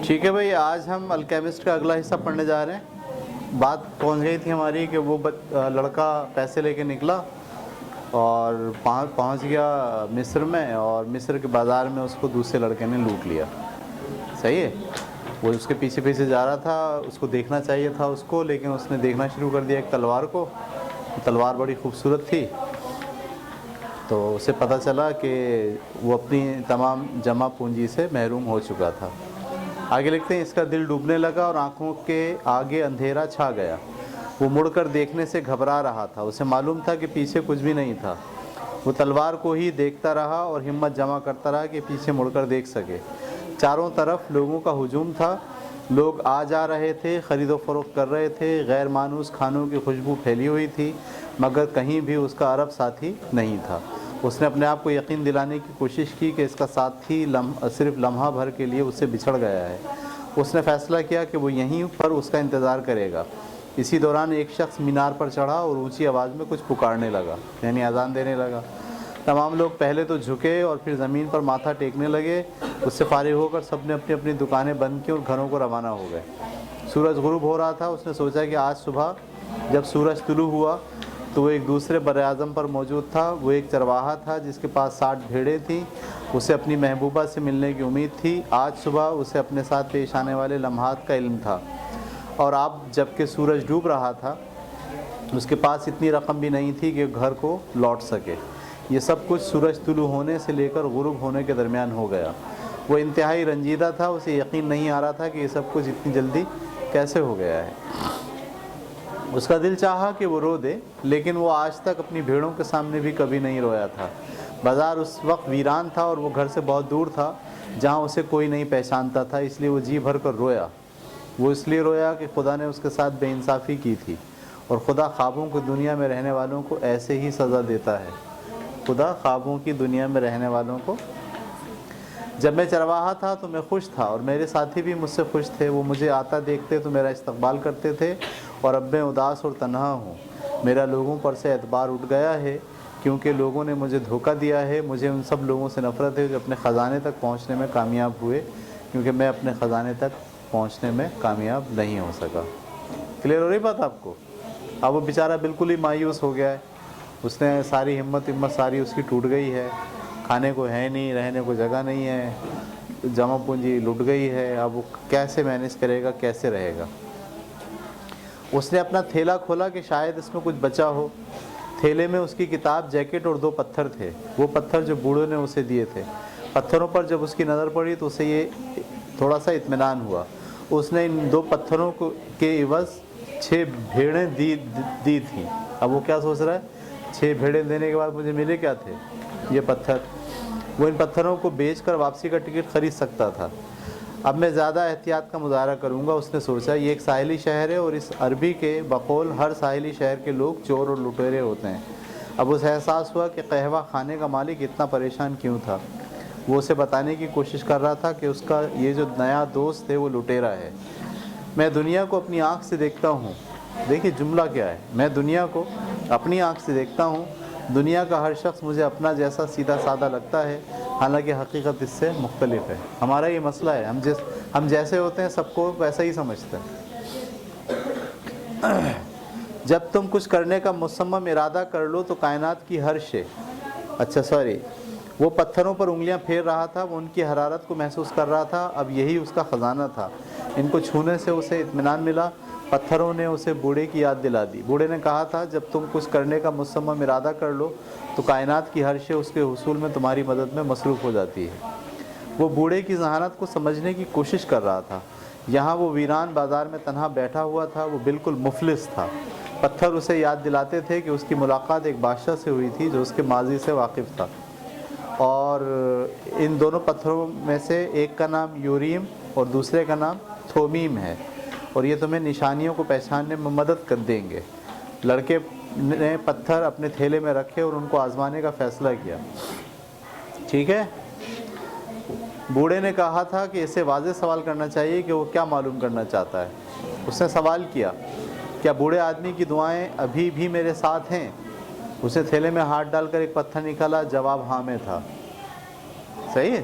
ٹھیک ہے بھائی، آج ہم الکیمسٹ کا اگلا حصہ پڑھنے جا رہے ہیں۔ بات پہنچ گئی تھی ہماری کہ وہ لڑکا پیسے لے کے نکلا اور پہنچ گیا مصر میں، اور مصر کے بازار میں اس کو دوسرے لڑکے نے لوٹ لیا۔ صحیح ہے، وہ اس کے پیچھے پیچھے جا رہا تھا، اس کو دیکھنا چاہیے تھا اس کو، لیکن اس نے دیکھنا شروع کر دیا ایک تلوار کو۔ تلوار بڑی خوبصورت تھی، تو اسے پتہ چلا کہ وہ اپنی تمام جمع پونجی سے محروم ہو چکا تھا۔ آگے لکھتے ہیں، اس کا دل ڈوبنے لگا اور آنکھوں کے آگے اندھیرا چھا گیا۔ وہ مڑ کر دیکھنے سے گھبرا رہا تھا، اسے معلوم تھا کہ پیچھے کچھ بھی نہیں تھا۔ وہ تلوار کو ہی دیکھتا رہا اور ہمت جمع کرتا رہا کہ پیچھے مڑ کر دیکھ سکے۔ چاروں طرف لوگوں کا ہجوم تھا، لوگ آ جا رہے تھے، خرید و فروخت کر رہے تھے، غیر مانوس کھانوں کی خوشبو پھیلی ہوئی تھی، مگر کہیں بھی اس کا عرب ساتھی نہیں تھا۔ اس نے اپنے آپ کو یقین دلانے کی کوشش کی کہ اس کا ساتھی صرف لمحہ بھر کے لیے اس سے بچھڑ گیا ہے۔ اس نے فیصلہ کیا کہ وہ یہیں پر اس کا انتظار کرے گا۔ اسی دوران ایک شخص مینار پر چڑھا اور اونچی آواز میں کچھ پکارنے لگا، یعنی اذان دینے لگا۔ تمام لوگ پہلے تو جھکے اور پھر زمین پر ماتھا ٹیکنے لگے۔ اس سے فارغ ہو کر سب نے اپنی اپنی دکانیں بند کی اور گھروں کو روانہ ہو گئے۔ سورج غروب ہو رہا تھا۔ اس نے سوچا کہ آج صبح جب سورج طلوع ہوا تو وہ ایک دوسرے براعظم پر موجود تھا۔ وہ ایک چرواہا تھا جس کے پاس 60 بھیڑیں تھیں۔ اسے اپنی محبوبہ سے ملنے کی امید تھی۔ آج صبح اسے اپنے ساتھ پیش آنے والے لمحات کا علم تھا، اور اب جب کہ سورج ڈوب رہا تھا اس کے پاس اتنی رقم بھی نہیں تھی کہ گھر کو لوٹ سکے۔ یہ سب کچھ سورج طلوع ہونے سے لے کر غروب ہونے کے درمیان ہو گیا۔ وہ انتہائی رنجیدہ تھا، اسے یقین نہیں آ رہا تھا کہ یہ سب کچھ اتنی جلدی کیسے ہو گیا ہے۔ اس کا دل چاہا کہ وہ رو دے، لیکن وہ آج تک اپنی بھیڑوں کے سامنے بھی کبھی نہیں رویا تھا۔ بازار اس وقت ویران تھا اور وہ گھر سے بہت دور تھا جہاں اسے کوئی نہیں پہچانتا تھا، اس لیے وہ جی بھر کر رویا۔ وہ اس لیے رویا کہ خدا نے اس کے ساتھ بے انصافی کی تھی، اور خدا خوابوں کی دنیا میں رہنے والوں کو ایسے ہی سزا دیتا ہے۔ خدا خوابوں کی دنیا میں رہنے والوں کو، جب میں چرواہا تھا تو میں خوش تھا اور میرے ساتھی بھی مجھ سے خوش تھے۔ وہ مجھے آتا دیکھتے تو میرا استقبال کرتے تھے، اور اب میں اداس اور تنہا ہوں۔ میرا لوگوں پر سے اعتبار اٹھ گیا ہے کیونکہ لوگوں نے مجھے دھوکہ دیا ہے۔ مجھے ان سب لوگوں سے نفرت ہے جو اپنے خزانے تک پہنچنے میں کامیاب ہوئے، کیونکہ میں اپنے خزانے تک پہنچنے میں کامیاب نہیں ہو سکا۔ کلیئر ہو رہی بات آپ کو؟ اب وہ بیچارہ بالکل ہی مایوس ہو گیا ہے۔ اس نے ساری ہمت ساری اس کی ٹوٹ گئی ہے۔ کھانے کو ہے نہیں، رہنے کو جگہ نہیں ہے، جمع پونجی لٹ گئی ہے۔ اب وہ کیسے مینیج کرے گا، کیسے رہے گا؟ اس نے اپنا تھیلا کھولا کہ شاید اس میں کچھ بچا ہو۔ تھیلے میں اس کی کتاب، جیکٹ اور 2 پتھر تھے، وہ پتھر جو بوڑھوں نے اسے دیے تھے۔ پتھروں پر جب اس کی نظر پڑی تو اسے یہ تھوڑا سا اطمینان ہوا۔ اس نے ان 2 پتھروں کے عوض 6 بھیڑیں دی تھیں۔ اب وہ کیا سوچ رہا ہے؟ 6 بھیڑیں دینے کے بعد مجھے ملے کیا تھے؟ یہ پتھر۔ وہ ان پتھروں کو بیچ کر واپسی کا ٹکٹ خرید سکتا تھا۔ اب میں زیادہ احتیاط کا مظاہرہ کروں گا، اس نے سوچا۔ یہ ایک ساحلی شہر ہے اور اس عربی کے بقول ہر ساحلی شہر کے لوگ چور اور لٹیرے ہوتے ہیں۔ اب اسے احساس ہوا کہ قہوہ خانے کا مالک اتنا پریشان کیوں تھا۔ وہ اسے بتانے کی کوشش کر رہا تھا کہ اس کا یہ جو نیا دوست ہے وہ لٹیرا ہے۔ میں دنیا کو اپنی آنکھ سے دیکھتا ہوں۔ دیکھیے جملہ کیا ہے، میں دنیا کو اپنی آنکھ سے دیکھتا ہوں۔ دنیا کا ہر شخص مجھے اپنا جیسا سیدھا سادہ لگتا ہے، حالانکہ حقیقت اس سے مختلف ہے۔ ہمارا یہ مسئلہ ہے، ہم جیسے ہوتے ہیں سب کو ویسا ہی سمجھتے ہیں۔ جب تم کچھ کرنے کا مصمم ارادہ کر لو تو کائنات کی ہر شے، وہ پتھروں پر انگلیاں پھیر رہا تھا، وہ ان کی حرارت کو محسوس کر رہا تھا۔ اب یہی اس کا خزانہ تھا۔ ان کو چھونے سے اسے اطمینان ملا۔ پتھروں نے اسے بوڑھے کی یاد دلا دی۔ بوڑھے نے کہا تھا، جب تم کچھ کرنے کا مصمم ارادہ کر لو تو کائنات کی ہر شے اس کے حصول میں تمہاری مدد میں مصروف ہو جاتی ہے۔ وہ بوڑھے کی ذہانت کو سمجھنے کی کوشش کر رہا تھا۔ یہاں وہ ویران بازار میں تنہا بیٹھا ہوا تھا، وہ بالکل مفلس تھا۔ پتھر اسے یاد دلاتے تھے کہ اس کی ملاقات ایک بادشاہ سے ہوئی تھی جو اس کے ماضی سے واقف تھا، اور ان دونوں پتھروں میں سے ایک کا نام یوریم اور دوسرے کا نام تھومیم ہے، اور یہ تمہیں نشانیوں کو پہچاننے میں مدد کر دیں گے۔ لڑکے نے پتھر اپنے تھیلے میں رکھے اور ان کو آزمانے کا فیصلہ کیا۔ ٹھیک ہے، بوڑھے نے کہا تھا کہ اسے واضح سوال کرنا چاہیے کہ وہ کیا معلوم کرنا چاہتا ہے۔ اس نے سوال کیا، کیا بوڑھے آدمی کی دعائیں ابھی بھی میرے ساتھ ہیں؟ اسے تھیلے میں ہاتھ ڈال کر ایک پتھر نکالا۔ جواب ہاں میں تھا۔ صحیح ہے،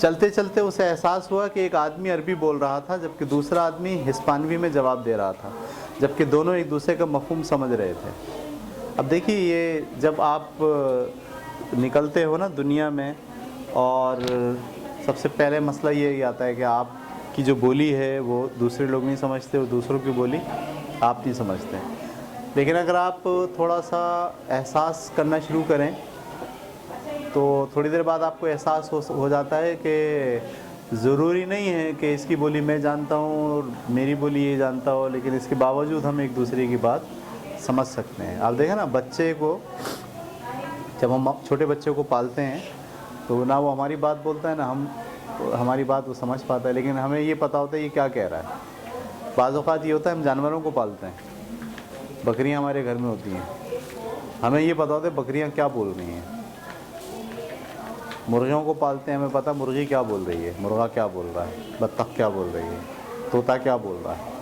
چلتے چلتے اسے احساس ہوا کہ ایک آدمی عربی بول رہا تھا جبکہ دوسرا آدمی ہسپانوی میں جواب دے رہا تھا، جبکہ دونوں ایک دوسرے کا مفہوم سمجھ رہے تھے۔ اب دیکھیے، یہ جب آپ نکلتے ہو نا دنیا میں، اور سب سے پہلے مسئلہ یہی آتا ہے کہ آپ کی جو بولی ہے وہ دوسرے لوگ نہیں سمجھتے اور دوسروں کی بولی آپ نہیں سمجھتے۔ لیکن اگر آپ تھوڑا سا احساس کرنا شروع کریں تو تھوڑی دیر بعد آپ کو احساس ہو جاتا ہے کہ ضروری نہیں ہے کہ اس کی بولی میں جانتا ہوں اور میری بولی یہ جانتا ہو، لیکن اس کے باوجود ہم ایک دوسرے کی بات سمجھ سکتے ہیں۔ آپ دیکھیں نا، بچے کو جب ہم چھوٹے بچے کو پالتے ہیں تو نہ وہ ہماری بات بولتا ہے نہ ہماری بات وہ سمجھ پاتا ہے، لیکن ہمیں یہ پتہ ہوتا ہے یہ کیا کہہ رہا ہے۔ بعض اوقات یہ ہوتا ہے ہم جانوروں کو پالتے ہیں، بکریاں ہمارے گھر میں ہوتی ہیں، ہمیں یہ پتہ ہوتا ہے بکریاں کیا بول رہی ہیں۔ مرغیوں کو پالتے ہیں، ہمیں پتہ مرغی کیا بول رہی ہے، مرغا کیا بول رہا ہے، بطخ کیا بول رہی ہے، طوطا کیا بول رہا ہے۔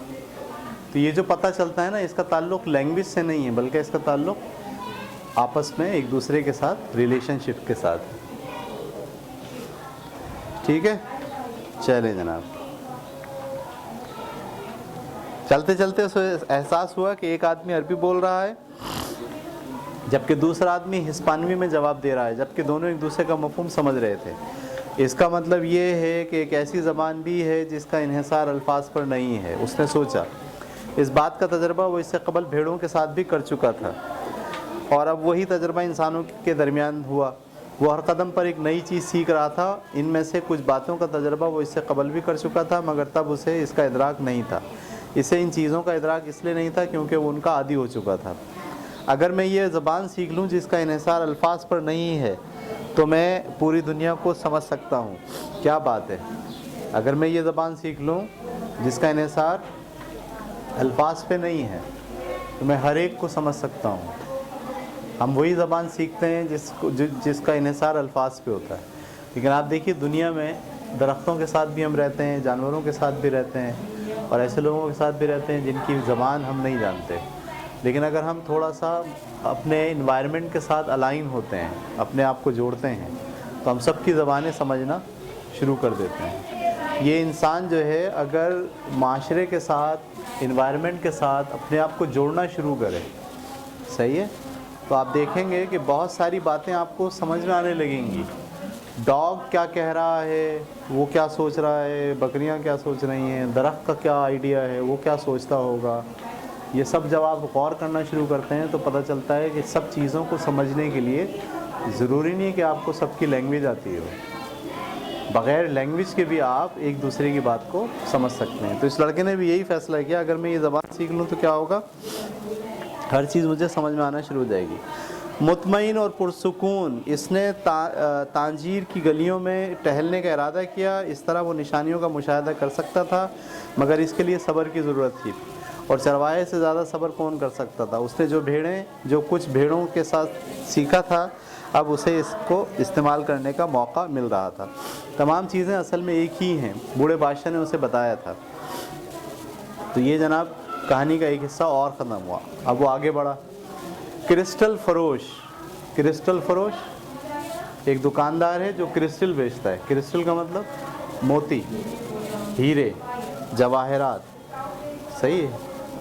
تو یہ جو پتہ چلتا ہے نا، اس کا تعلق لینگویج سے نہیں ہے، بلکہ اس کا تعلق آپس میں ایک دوسرے کے ساتھ ریلیشن شپ کے ساتھ۔ ٹھیک ہے، چلیں جناب، چلتے چلتے اسے احساس ہوا کہ ایک آدمی عربی بول رہا ہے جبکہ دوسرا آدمی ہسپانوی میں جواب دے رہا ہے، جبکہ دونوں ایک دوسرے کا مفہوم سمجھ رہے تھے۔ اس کا مطلب یہ ہے کہ ایک ایسی زبان بھی ہے جس کا انحصار الفاظ پر نہیں ہے۔ اس نے سوچا، اس بات کا تجربہ وہ اس سے قبل بھیڑوں کے ساتھ بھی کر چکا تھا، اور اب وہی تجربہ انسانوں کے درمیان ہوا۔ وہ ہر قدم پر ایک نئی چیز سیکھ رہا تھا۔ ان میں سے کچھ باتوں کا تجربہ وہ اس سے قبل بھی کر چکا تھا، مگر تب اسے اس کا ادراک نہیں تھا۔ اسے ان چیزوں کا ادراک اس لیے نہیں تھا کیونکہ وہ ان کا عادی ہو چکا تھا۔ اگر میں یہ زبان سیکھ لوں جس کا انحصار الفاظ پر نہیں ہے تو میں پوری دنیا کو سمجھ سکتا ہوں۔ کیا بات ہے! اگر میں یہ زبان سیکھ لوں جس کا انحصار الفاظ پہ نہیں ہے تو میں ہر ایک کو سمجھ سکتا ہوں۔ ہم وہی زبان سیکھتے ہیں جس کا انحصار الفاظ پہ ہوتا ہے۔ لیکن آپ دیکھیے، دنیا میں درختوں کے ساتھ بھی ہم رہتے ہیں، جانوروں کے ساتھ بھی رہتے ہیں، اور ایسے لوگوں کے ساتھ بھی رہتے ہیں جن کی زبان ہم نہیں جانتے۔ لیکن اگر ہم تھوڑا سا اپنے انوائرمنٹ کے ساتھ الائن ہوتے ہیں، اپنے آپ کو جوڑتے ہیں، تو ہم سب کی زبانیں سمجھنا شروع کر دیتے ہیں۔ یہ انسان جو ہے، اگر معاشرے کے ساتھ، انوائرمنٹ کے ساتھ اپنے آپ کو جوڑنا شروع کرے، صحیح ہے، تو آپ دیکھیں گے کہ بہت ساری باتیں آپ کو سمجھ میں آنے لگیں گی۔ ڈاگ کیا کہہ رہا ہے، وہ کیا سوچ رہا ہے، بکریاں کیا سوچ رہی ہیں، درخت کا کیا آئیڈیا ہے، وہ کیا سوچتا ہوگا، یہ سب جب آپ غور کرنا شروع کرتے ہیں تو پتہ چلتا ہے کہ سب چیزوں کو سمجھنے کے لیے ضروری نہیں ہے کہ آپ کو سب کی لینگویج آتی ہو، بغیر لینگویج کے بھی آپ ایک دوسرے کی بات کو سمجھ سکتے ہیں۔ تو اس لڑکے نے بھی یہی فیصلہ کیا، اگر میں یہ زبان سیکھ لوں تو کیا ہوگا، ہر چیز مجھے سمجھ میں آنا شروع ہو جائے گی۔ مطمئن اور پرسکون اس نے تانجیر کی گلیوں میں ٹہلنے کا ارادہ کیا۔ اس طرح وہ نشانیوں کا مشاہدہ کر سکتا تھا، مگر اس کے لیے صبر کی ضرورت تھی، اور چرواہے سے زیادہ صبر کون کر سکتا تھا۔ اس نے جو کچھ بھیڑوں کے ساتھ سیکھا تھا، اب اسے اس کو استعمال کرنے کا موقع مل رہا تھا۔ تمام چیزیں اصل میں ایک ہی ہیں، بوڑھے بادشاہ نے اسے بتایا تھا۔ تو یہ جناب کہانی کا ایک حصہ اور ختم ہوا۔ اب وہ آگے بڑھا۔ کرسٹل فروش ایک دکاندار ہے جو کرسٹل بیچتا ہے۔ کرسٹل کا مطلب موتی، ہیرے، جواہرات، صحیح ہے،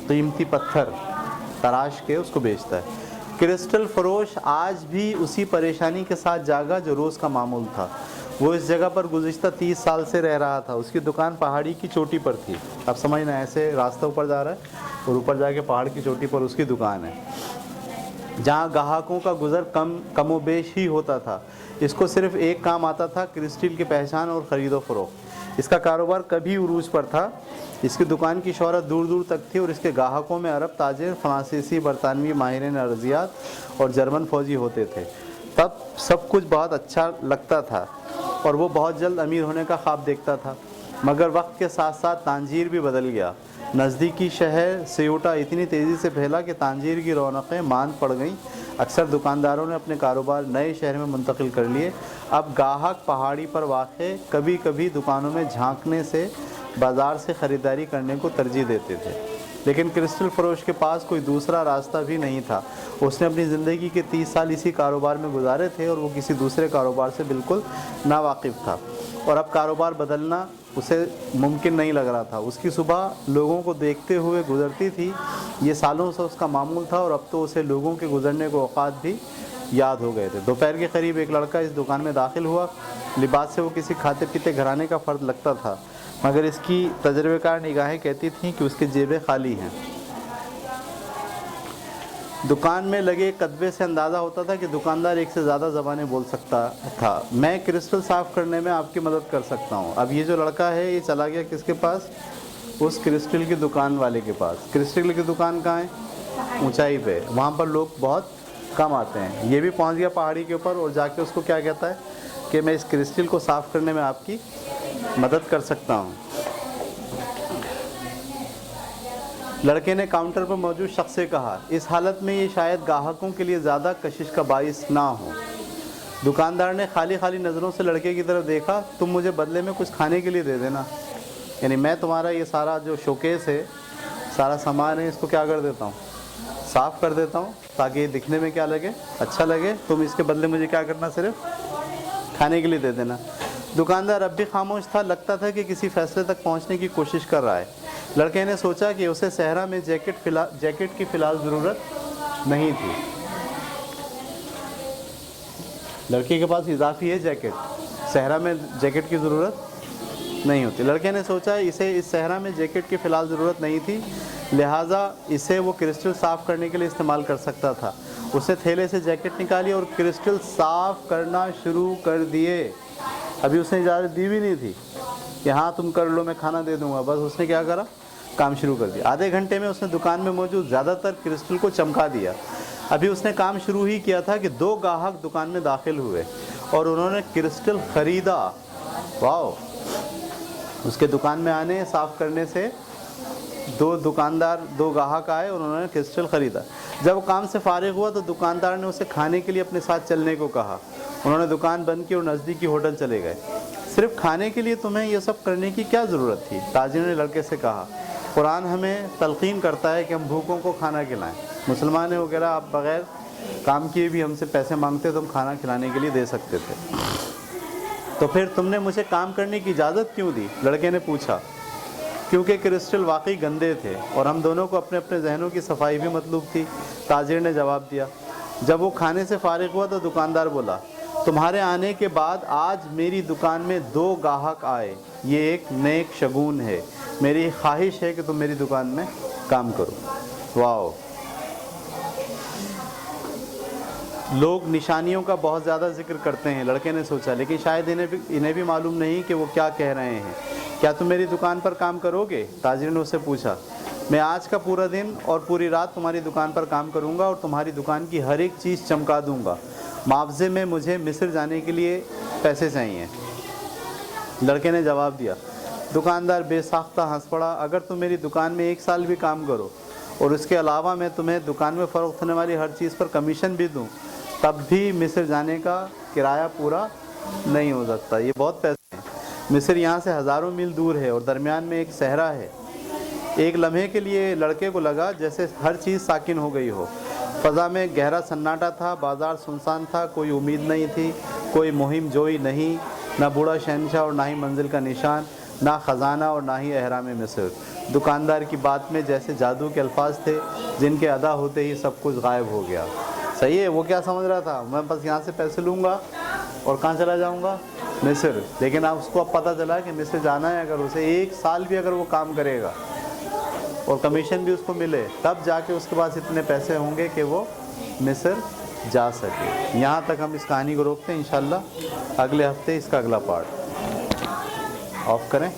قیمتی پتھر تراش کے اس کو بیچتا ہے۔ کرسٹل فروش آج بھی اسی پریشانی کے ساتھ جاگا جو روز کا معمول تھا۔ وہ اس جگہ پر گزشتہ 30 سال سے رہ رہا تھا۔ اس کی دکان پہاڑی کی چوٹی پر تھی۔ اب سمجھنا، ایسے راستہ اوپر جا رہا ہے اور اوپر جا کے پہاڑ کی چوٹی پر اس کی دکان ہے، جہاں گاہکوں کا گزر کم و بیش ہی ہوتا تھا۔ اس کو صرف ایک کام آتا تھا، کرسٹل کی پہچان اور خرید و فروخت۔ اس کا کاروبار کبھی عروج پر تھا۔ اس کی دکان کی شہرت دور دور تک تھی، اور اس کے گاہکوں میں عرب تاجر، فرانسیسی، برطانوی ماہرین ارضیات اور جرمن فوجی ہوتے تھے۔ تب سب کچھ بہت اچھا لگتا تھا اور وہ بہت جلد امیر ہونے کا خواب دیکھتا تھا، مگر وقت کے ساتھ ساتھ تانجیر بھی بدل گیا۔ نزدیکی شہر سیوٹا اتنی تیزی سے پھیلا کہ تانجیر کی رونقیں ماند پڑ گئیں۔ اکثر دکانداروں نے اپنے کاروبار نئے شہر میں منتقل کر لیے۔ اب گاہک پہاڑی پر واقع کبھی کبھی دکانوں میں جھانکنے سے بازار سے خریداری کرنے کو ترجیح دیتے تھے، لیکن کرسٹل فروش کے پاس کوئی دوسرا راستہ بھی نہیں تھا۔ اس نے اپنی زندگی کے 30 سال اسی کاروبار میں گزارے تھے اور وہ کسی دوسرے کاروبار سے بالکل ناواقف تھا۔ اور اب کاروبار بدلنا اسے ممکن نہیں لگ رہا تھا۔ اس کی صبح لوگوں کو دیکھتے ہوئے گزرتی تھی، یہ سالوں سے اس کا معمول تھا، اور اب تو اسے لوگوں کے گزرنے کو اوقات بھی یاد ہو گئے تھے۔ دوپہر کے قریب ایک لڑکا اس دکان میں داخل ہوا۔ لباس سے وہ کسی کھاتے پیتے گھرانے کا فرد لگتا تھا، مگر اس کی تجربے کار نگاہیں کہتی تھیں کہ اس کی جیبیں خالی ہیں۔ دکان میں لگے کدبے سے اندازہ ہوتا تھا کہ دکاندار ایک سے زیادہ زبانیں بول سکتا تھا۔ میں کرسٹل صاف کرنے میں آپ کی مدد کر سکتا ہوں۔ اب یہ جو لڑکا ہے یہ چلا گیا کس کے پاس؟ اس کرسٹل کی دکان والے کے پاس۔ کرسٹل کی دکان کہاں ہے؟ اونچائی پہ، وہاں پر لوگ بہت کم آتے ہیں۔ یہ بھی پہنچ گیا پہاڑی کے اوپر اور جا کے اس کو کیا کہتا ہے کہ میں اس کرسٹل کو صاف کرنے میں آپ کی مدد کر سکتا ہوں۔ لڑکے نے کاؤنٹر پر موجود شخص سے کہا، اس حالت میں یہ شاید گاہکوں کے لیے زیادہ کشش کا باعث نہ ہو۔ دکاندار نے خالی نظروں سے لڑکے کی طرف دیکھا۔ تم مجھے بدلے میں کچھ کھانے کے لیے دے دینا، یعنی میں تمہارا یہ سارا جو شوکیس ہے، سارا سامان ہے، اس کو کیا کر دیتا ہوں؟ صاف کر دیتا ہوں، تاکہ یہ دکھنے میں کیا لگے؟ اچھا لگے۔ تم اس کے بدلے مجھے کیا کرنا؟ صرف کھانے کے لیے دے دینا۔ دکاندار اب بھی خاموش تھا، لگتا تھا کہ کسی فیصلے تک پہنچنے کی کوشش کر رہا ہے۔ لڑکے نے سوچا کہ اسے صحرا میں جیکٹ کی فی الحال ضرورت نہیں تھی۔ لڑکے کے پاس اضافی ہے جیکٹ، صحرا میں جیکٹ کی ضرورت نہیں ہوتی۔ لڑکے نے سوچا اسے اس صحرا میں جیکٹ کی فی الحال ضرورت نہیں تھی، لہٰذا اسے وہ کرسٹل صاف کرنے کے لیے استعمال کر سکتا تھا۔ اسے تھیلے سے جیکٹ نکالی اور کرسٹل صاف کرنا شروع کر دیے۔ ابھی اس نے اجازت دی بھی نہیں تھی کہ ہاں تم کر لو، میں کھانا دے دوں گا، بس اس نے کیا کرا؟ کام شروع کر دیا۔ آدھے گھنٹے میں اس نے دکان میں موجود زیادہ تر کرسٹل کو چمکا دیا۔ ابھی اس نے کام شروع ہی کیا تھا کہ 2 گاہک دکان میں داخل ہوئے اور انہوں نے کرسٹل خریدا۔ واو! اس کے دکان میں آنے صاف کرنے سے 2 گاہک آئے اور انہوں نے کرسٹل خریدا۔ جب وہ کام سے فارغ ہوا تو دکاندار نے اسے کھانے کے لیے اپنے ساتھ چلنے کو کہا۔ انہوں نے دکان بند کی اور نزدیکی ہوٹل چلے گئے۔ صرف کھانے کے لیے تمہیں یہ سب کرنے کی کیا ضرورت تھی؟ تاجر نے لڑکے سے کہا۔ قرآن ہمیں تلقین کرتا ہے کہ ہم بھوکوں کو کھانا کھلائیں۔ مسلمان وغیرہ آپ بغیر کام کیے بھی ہم سے پیسے مانگتے تو ہم کھانا کھلانے کے لیے دے سکتے تھے، تو پھر تم نے مجھے کام کرنے کی اجازت کیوں دی؟ لڑکے نے پوچھا۔ کیونکہ کرسٹل واقعی گندے تھے اور ہم دونوں کو اپنے اپنے ذہنوں کی صفائی بھی مطلوب تھی، تاجر نے جواب دیا۔ جب وہ کھانے سے فارغ ہوا تو دکاندار بولا، تمہارے آنے کے بعد آج میری دکان میں 2 گاہک آئے، یہ ایک نیک شگون ہے، میری خواہش ہے کہ تم میری دکان میں کام کرو۔ واو! لوگ نشانیوں کا بہت زیادہ ذکر کرتے ہیں، لڑکے نے سوچا، لیکن شاید انہیں بھی معلوم نہیں کہ وہ کیا کہہ رہے ہیں۔ کیا تم میری دکان پر کام کرو گے؟ تاجر نے اس سے پوچھا۔ میں آج کا پورا دن اور پوری رات تمہاری دکان پر کام کروں گا اور تمہاری دکان کی ہر ایک چیز چمکا دوں گا۔ معاوضے میں مجھے مصر جانے کے لیے پیسے چاہیے۔ لڑکے نے جواب دیا۔ دکاندار بے ساختہ ہنس پڑا۔ اگر تم میری دکان میں 1 سال بھی کام کرو اور اس کے علاوہ میں تمہیں دکان میں فروخت ہونے والی ہر چیز پر کمیشن بھی دوں، تب بھی مصر جانے کا کرایہ پورا نہیں ہو سکتا۔ یہ بہت پیسے ہیں۔ مصر یہاں سے ہزاروں میل دور ہے اور درمیان میں ایک صحرا ہے۔ ایک لمحے کے لیے لڑکے کو لگا جیسے ہر چیز ساکن ہو گئی ہو۔ فضا میں گہرا سناٹا تھا، بازار سنسان تھا، کوئی امید نہیں تھی، کوئی مہم جوئی نہیں، نہ بوڑھا شہنشاہ اور نہ ہی منزل کا نشان، نہ خزانہ اور نہ ہی احرام مصر۔ دکاندار کی بات میں جیسے جادو کے الفاظ تھے جن کے ادا ہوتے ہی سب کچھ غائب ہو گیا۔ صحیح ہے، وہ کیا سمجھ رہا تھا؟ میں بس یہاں سے پیسے لوں گا اور کہاں چلا جاؤں گا؟ مصر۔ لیکن اب اس کو اب پتہ چلا کہ مصر جانا ہے، اگر اسے 1 سال بھی اگر وہ کام کرے گا اور کمیشن بھی اس کو ملے، تب جا کے اس کے پاس اتنے پیسے ہوں گے کہ وہ مصر جا سکے۔ یہاں تک ہم اس کہانی کو روکتے ہیں، انشاءاللہ اگلے ہفتے اس کا اگلا پارٹ آف کریں۔